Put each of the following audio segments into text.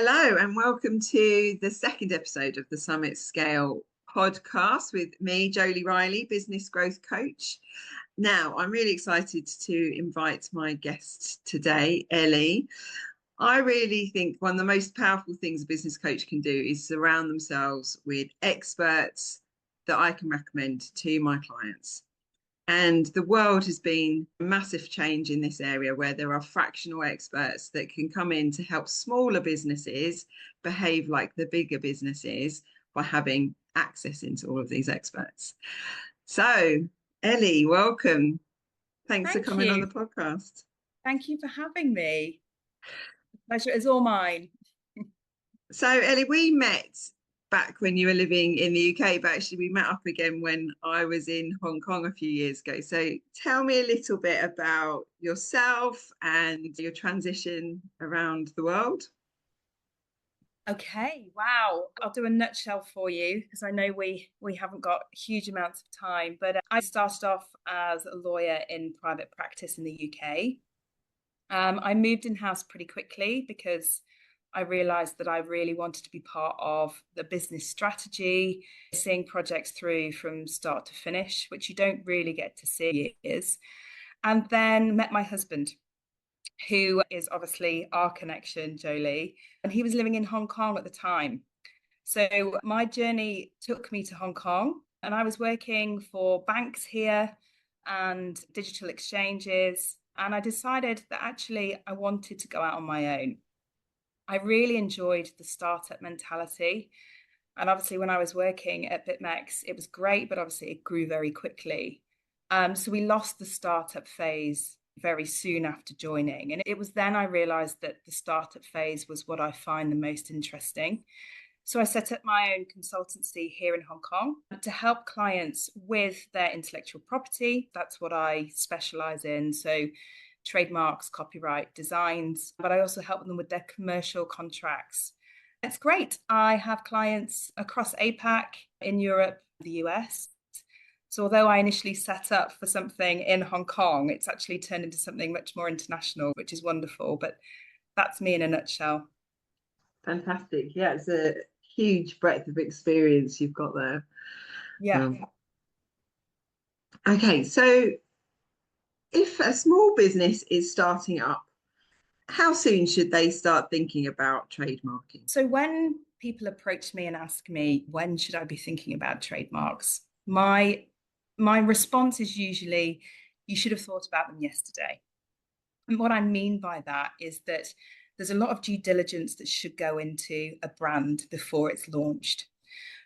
Hello, and welcome to the second episode of the Summit Scale podcast with me, Joli Riley, business growth coach. Now, I'm really excited to invite my guest today, Ellie. I really think one of the most powerful things a business coach can do is surround themselves with experts that I can recommend to my clients. And the world has been a massive change in this area where there are fractional experts that can come in to help smaller businesses behave like the bigger businesses by having access into all of these experts. So, Ellie, welcome. Thanks for Thank coming on you. the podcast. Thank you for having me. The pleasure is all mine. So, Ellie, we met back when you were living in the UK, but actually we met up again when I was in Hong Kong a few years ago. So tell me a little bit about yourself and your transition around the world. Okay, wow. I'll do a nutshell for you because I know we haven't got huge amounts of time, but I started off as a lawyer in private practice in the UK. I moved in-house pretty quickly because I realized that I really wanted to be part of the business strategy, seeing projects through from start to finish, which you don't really get to see years. And then met my husband, who is obviously our connection, Joli, and he was living in Hong Kong at the time. So my journey took me to Hong Kong, and I was working for banks here and digital exchanges. And I decided that actually I wanted to go out on my own. I really enjoyed the startup mentality. And obviously, when I was working at BitMEX, it was great, but obviously it grew very quickly. So we lost the startup phase very soon after joining. And it was then I realized that the startup phase was what I find the most interesting. So I set up my own consultancy here in Hong Kong to help clients with their intellectual property. That's what I specialize in. So trademarks, copyright, designs, but I also help them with their commercial contracts. It's great. I have clients across APAC, in Europe, the US. So although I initially set up for something in Hong Kong, it's actually turned into something much more international, which is wonderful. But that's me in a nutshell. Fantastic. Yeah, it's a huge breadth of experience you've got there. Yeah. Okay, so if a small business is starting up, how soon should they start thinking about trademarking? So when people approach me and ask me, when should I be thinking about trademarks? My response is usually, you should have thought about them yesterday. And what I mean by that is that there's a lot of due diligence that should go into a brand before it's launched.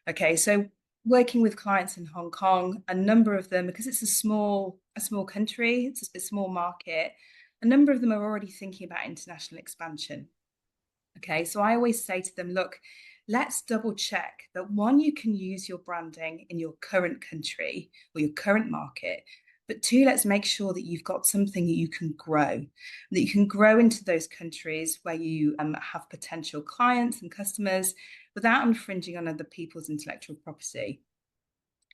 Okay, so working with clients in Hong Kong, a number of them, because it's a small country, it's a small market, a number of them are already thinking about international expansion. Okay, so I always say to them, look, let's double check that one, you can use your branding in your current country or your current market, but two, let's make sure that you've got something that you can grow, that you can grow into those countries where you have potential clients and customers without infringing on other people's intellectual property.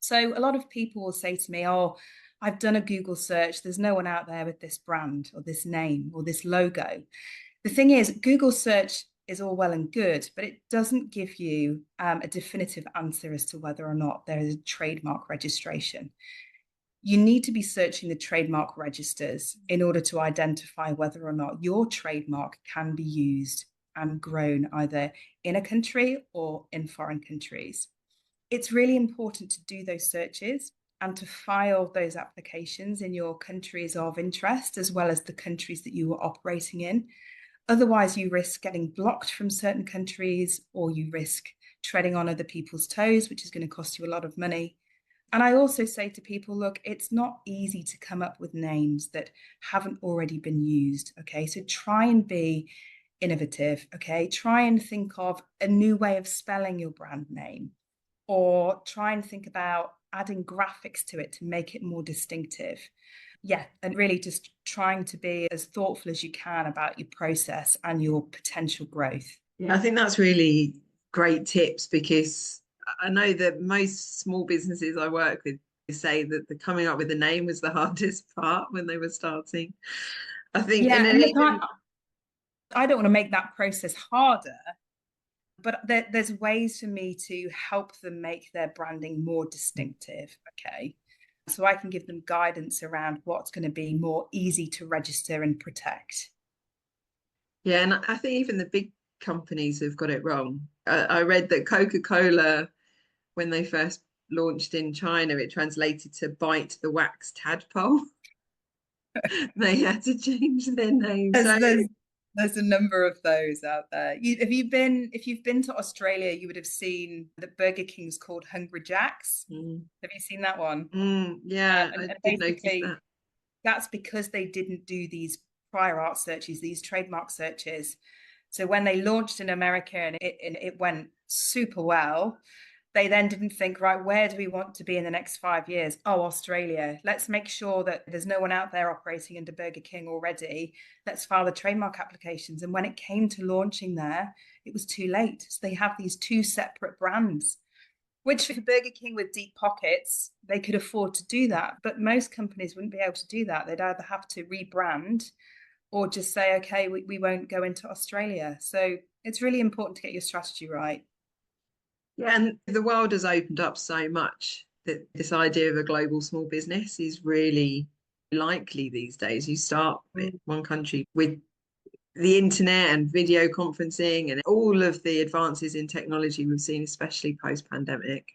So a lot of people will say to me, oh, I've done a Google search. There's no one out there with this brand or this name or this logo. The thing is, Google search is all well and good, but it doesn't give you a definitive answer as to whether or not there is a trademark registration. You need to be searching the trademark registers in order to identify whether or not your trademark can be used and grown either in a country or in foreign countries. It's really important to do those searches and to file those applications in your countries of interest, as well as the countries that you are operating in. Otherwise, you risk getting blocked from certain countries, or you risk treading on other people's toes, which is going to cost you a lot of money. And I also say to people, look, it's not easy to come up with names that haven't already been used. Okay, so try and be innovative. Okay, try and think of a new way of spelling your brand name, or try and think about adding graphics to it to make it more distinctive. Yeah, and really just trying to be as thoughtful as you can about your process and your potential growth. Yeah, I think that's really great tips because I know that most small businesses I work with say that the coming up with the name was the hardest part when they were starting. I think, Yeah, and then and look, even I don't want to make that process harder. But there's ways for me to help them make their branding more distinctive. Okay. So I can give them guidance around what's going to be more easy to register and protect. Yeah, and I think even the big companies have got it wrong. I read that Coca-Cola, when they first launched in China, it translated to bite the wax tadpole. They had to change their name. There's, So there's there's a number of those out there. If you've been to Australia, you would have seen that Burger King's called Hungry Jack's. Have you seen that one? yeah, I And did notice basically, that. that's because they didn't do these prior art searches, these trademark searches. So when they launched in America and it went super well, they then didn't think, right, where do we want to be in the next 5 years? Oh, Australia. Let's make sure that there's no one out there operating under Burger King already. Let's file the trademark applications. And when it came to launching there, it was too late. So they have these two separate brands, which for Burger King with deep pockets, they could afford to do that. But most companies wouldn't be able to do that. They'd either have to rebrand or just say, okay, we won't go into Australia. So it's really important to get your strategy right. Yeah, and the world has opened up so much that this idea of a global small business is really likely these days. You start in one country with the internet and video conferencing and all of the advances in technology we've seen, especially post-pandemic,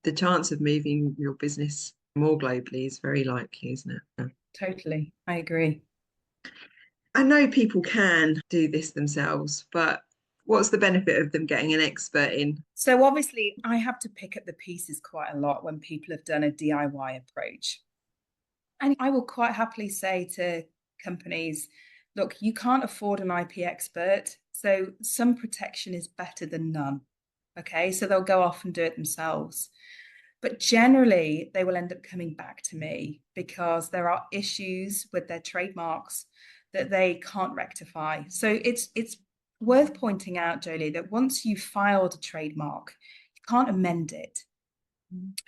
the chance of moving your business more globally is very likely, isn't it? Totally. I agree. I know people can do this themselves, but what's the benefit of them getting an expert in? So obviously, I have to pick up the pieces quite a lot when people have done a DIY approach. And I will quite happily say to companies, look, you can't afford an IP expert. So some protection is better than none. Okay. So they'll go off and do it themselves. But generally, they will end up coming back to me because there are issues with their trademarks that they can't rectify. So it's worth pointing out, Jolie, that once you've filed a trademark, you can't amend it.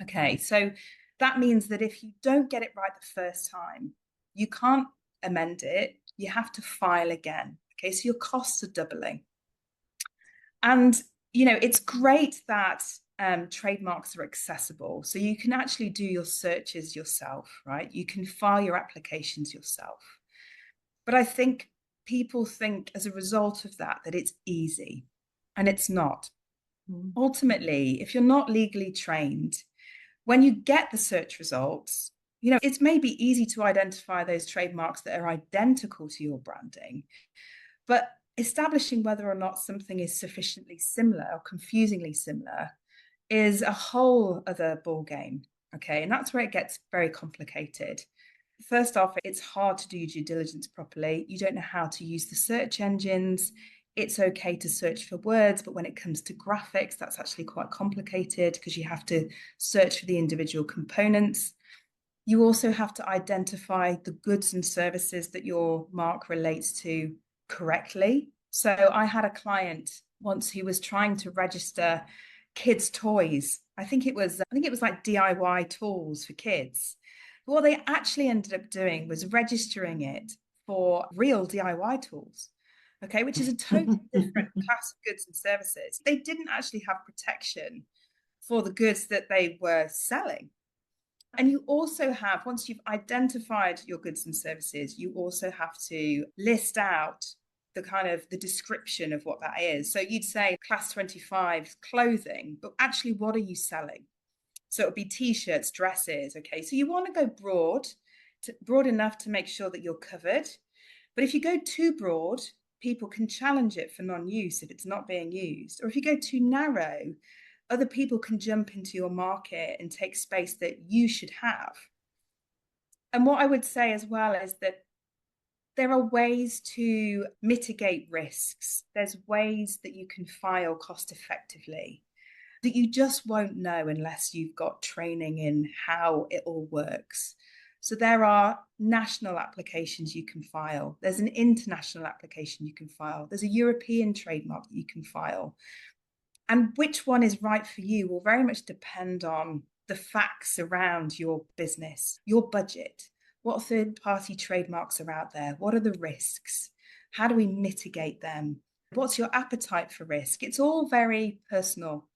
Okay, so that means that if you don't get it right the first time, you can't amend it. You have to file again. Okay, so your costs are doubling. And, it's great that trademarks are accessible. So you can actually do your searches yourself, right? You can file your applications yourself. But I think people think as a result of that, that it's easy, and it's not. Ultimately, if you're not legally trained, when you get the search results, it may be easy to identify those trademarks that are identical to your branding, but establishing whether or not something is sufficiently similar or confusingly similar is a whole other ball game. Okay, and that's where it gets very complicated. First off, it's hard to do due diligence properly. You don't know how to use the search engines. It's okay to search for words, but when it comes to graphics, that's actually quite complicated because you have to search for the individual components. You also have to identify the goods and services that your mark relates to correctly. So I had a client once who was trying to register kids' toys. I think it was like DIY tools for kids. But what they actually ended up doing was registering it for real DIY tools. Okay, which is a totally different class of goods and services. They didn't actually have protection for the goods that they were selling. And you also have, once you've identified your goods and services, you also have to list out the description of what that is. So you'd say class 25 clothing, but actually what are you selling? So it would be t-shirts, dresses. Okay, so you want to go broad enough to make sure that you're covered. But if you go too broad, people can challenge it for non-use if it's not being used. Or if you go too narrow, other people can jump into your market and take space that you should have. And what I would say as well is that there are ways to mitigate risks. There's ways that you can file cost effectively that you just won't know unless you've got training in how it all works. So there are national applications you can file. There's an international application you can file. There's a European trademark that you can file. And which one is right for you will very much depend on the facts around your business, your budget. What third-party trademarks are out there? What are the risks? How do we mitigate them? What's your appetite for risk? It's all very personal.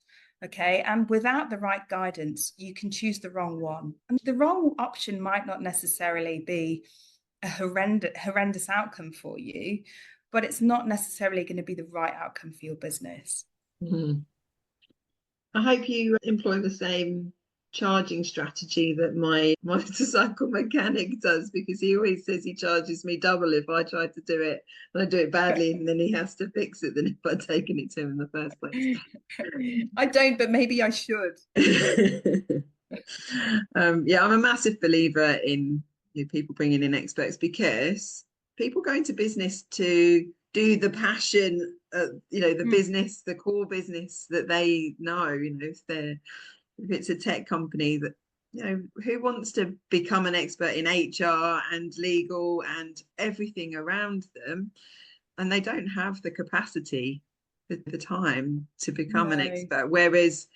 Okay. And without the right guidance, you can choose the wrong one. And the wrong option might not necessarily be a horrendous outcome for you, but it's not necessarily going to be the right outcome for your business. Mm-hmm. I hope you employ the same charging strategy that my motorcycle mechanic does, because he always says he charges me double if I try to do it and I do it badly, and then he has to fix it than if I'd taken it to him in the first place. I don't, but maybe I should. Yeah, I'm a massive believer in people bringing in experts, because people go into business to do the passion, the business, the core business that they know. If it's a tech company, that who wants to become an expert in HR and legal and everything around them, and they don't have the capacity, the time to become an expert. Whereas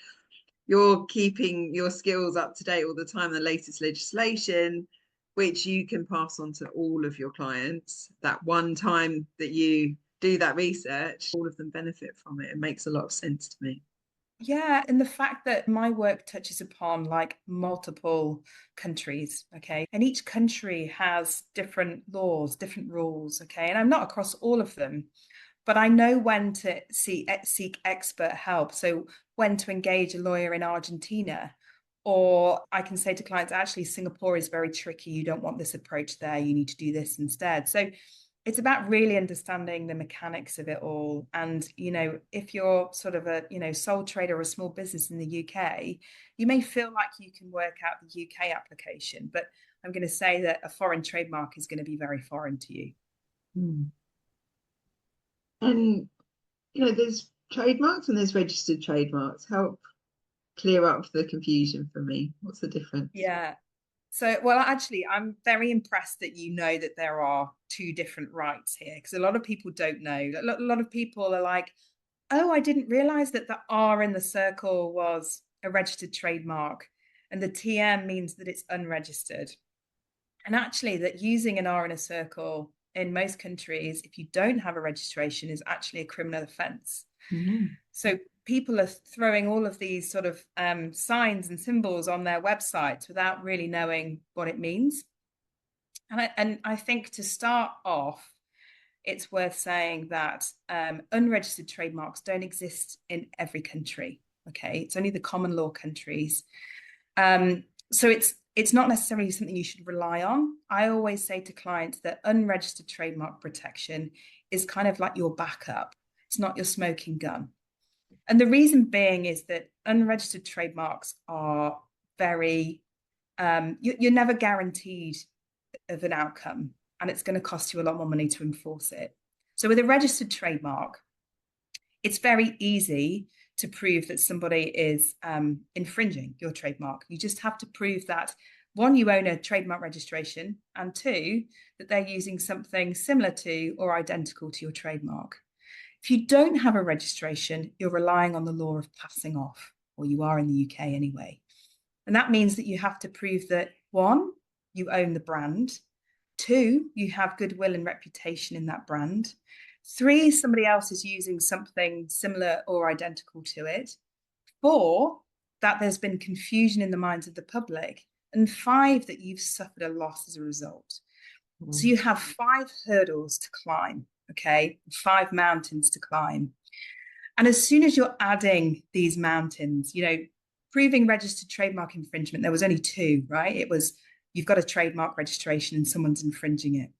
you're keeping your skills up to date all the time, the latest legislation, which you can pass on to all of your clients. That one time that you do that research, all of them benefit from it. It makes a lot of sense to me. Yeah, and the fact that my work touches upon like multiple countries, okay, and each country has different laws, different rules, okay, and I'm not across all of them, but I know when to seek expert help. So when to engage a lawyer in Argentina, or I can say to clients, actually, Singapore is very tricky. You don't want this approach there. You need to do this instead. So it's about really understanding the mechanics of it all. And, if you're sort of a, sole trader or a small business in the UK, you may feel like you can work out the UK application, but I'm going to say that a foreign trademark is going to be very foreign to you. And, there's trademarks and there's registered trademarks. Help clear up the confusion for me. What's the difference? Yeah. So, well, actually, I'm very impressed that you know that there are two different rights here, because a lot of people don't know. A lot of people are like, oh, I didn't realize that the R in the circle was a registered trademark, and the TM means that it's unregistered. And actually, that using an R in a circle in most countries, if you don't have a registration, is actually a criminal offense. Mm-hmm. So people are throwing all of these sort of signs and symbols on their websites without really knowing what it means. And I think to start off, it's worth saying that unregistered trademarks don't exist in every country. Okay, it's only the common law countries. So it's not necessarily something you should rely on. I always say to clients that unregistered trademark protection is kind of like your backup. It's not your smoking gun. And the reason being is that unregistered trademarks are very, you're never guaranteed of an outcome, and it's going to cost you a lot more money to enforce it. So with a registered trademark, it's very easy to prove that somebody is infringing your trademark. You just have to prove that, one, you own a trademark registration, and two, that they're using something similar to or identical to your trademark. If you don't have a registration, you're relying on the law of passing off, or you are in the UK anyway. And that means that you have to prove that, one, you own the brand, two, you have goodwill and reputation in that brand, three, somebody else is using something similar or identical to it, four, that there's been confusion in the minds of the public, and five, that you've suffered a loss as a result. So you have 5 hurdles to climb, okay? 5 mountains to climb. And as soon as you're adding these mountains, proving registered trademark infringement, there was only 2, right? It was, you've got a trademark registration and someone's infringing it.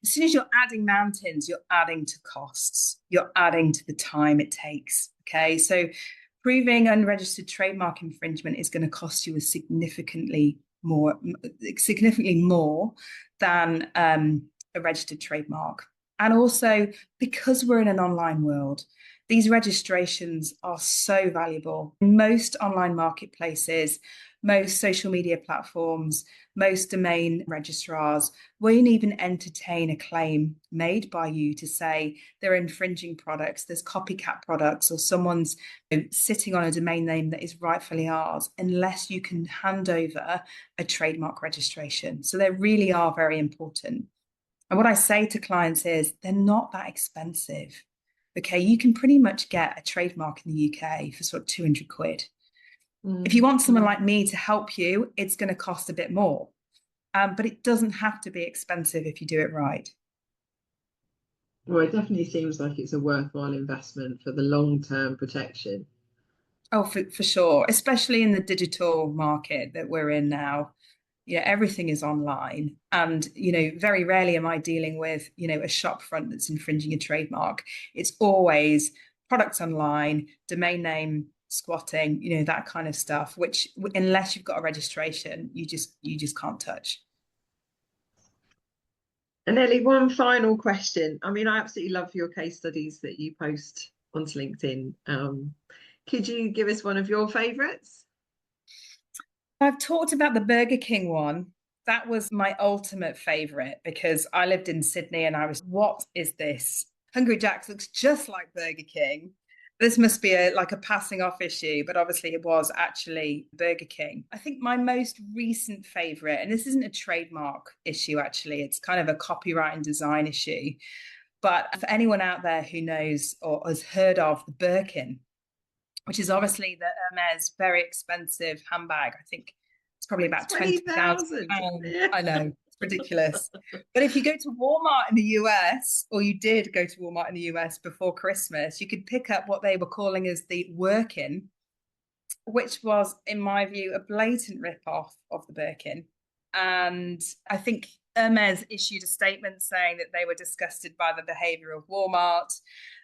As soon as you're adding mountains, you're adding to costs. You're adding to the time it takes, okay? So proving unregistered trademark infringement is going to cost you significantly more than a registered trademark. And also, because we're in an online world, these registrations are so valuable. Most online marketplaces, most social media platforms, most domain registrars won't even entertain a claim made by you to say they're infringing products, there's copycat products, or someone's sitting on a domain name that is rightfully ours, unless you can hand over a trademark registration. So they really are very important. And what I say to clients is they're not that expensive. Okay, you can pretty much get a trademark in the UK for sort of 200 quid. If you want someone like me to help you, it's going to cost a bit more. But it doesn't have to be expensive if you do it right. Well, it definitely seems like it's a worthwhile investment for the long-term protection. Oh, for sure, especially in the digital market that we're in now. You know, everything is online. And, you know, very rarely am I dealing with, you know, a shop front that's infringing a trademark. It's always products online, domain name squatting, you know, that kind of stuff, which unless you've got a registration, you just can't touch. And Ellie, one final question. I mean, I absolutely love your case studies that you post onto LinkedIn. Could you give us one of your favourites? I've talked about the Burger King one. That was my ultimate favorite because I lived in Sydney and I was, what is this? Hungry Jack's looks just like Burger King. This must be like a passing off issue, but obviously it was actually Burger King. I think my most recent favorite, and this isn't a trademark issue actually, it's kind of a copyright and design issue. But for anyone out there who knows or has heard of the Birkin, which is obviously the Hermes very expensive handbag. I think it's probably about 20,000 20,000. pounds. Yeah. I know, it's ridiculous. But if you go to Walmart in the US, or you did go to Walmart in the US before Christmas, you could pick up what they were calling as the Workin, which was, in my view, a blatant rip-off of the Birkin. And I think Hermes issued a statement saying that they were disgusted by the behavior of Walmart.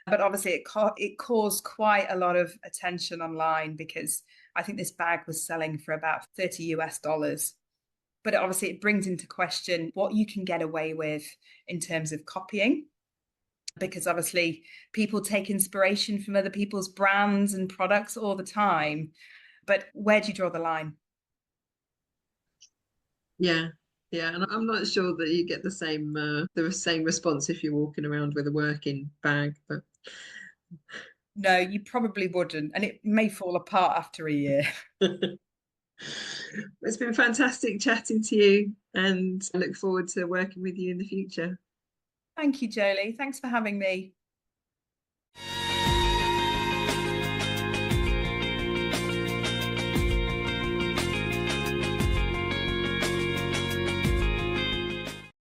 But obviously, it caused quite a lot of attention online because I think this bag was selling for about 30 US dollars. But obviously, it brings into question what you can get away with in terms of copying. Because obviously, people take inspiration from other people's brands and products all the time. But where do you draw the line? Yeah. Yeah, and I'm not sure that you get the same response if you're walking around with a working bag, but No, you probably wouldn't. And it may fall apart after a year. it's been fantastic chatting to you, and I look forward to working with you in the future. Thank you, Jolie. Thanks for having me.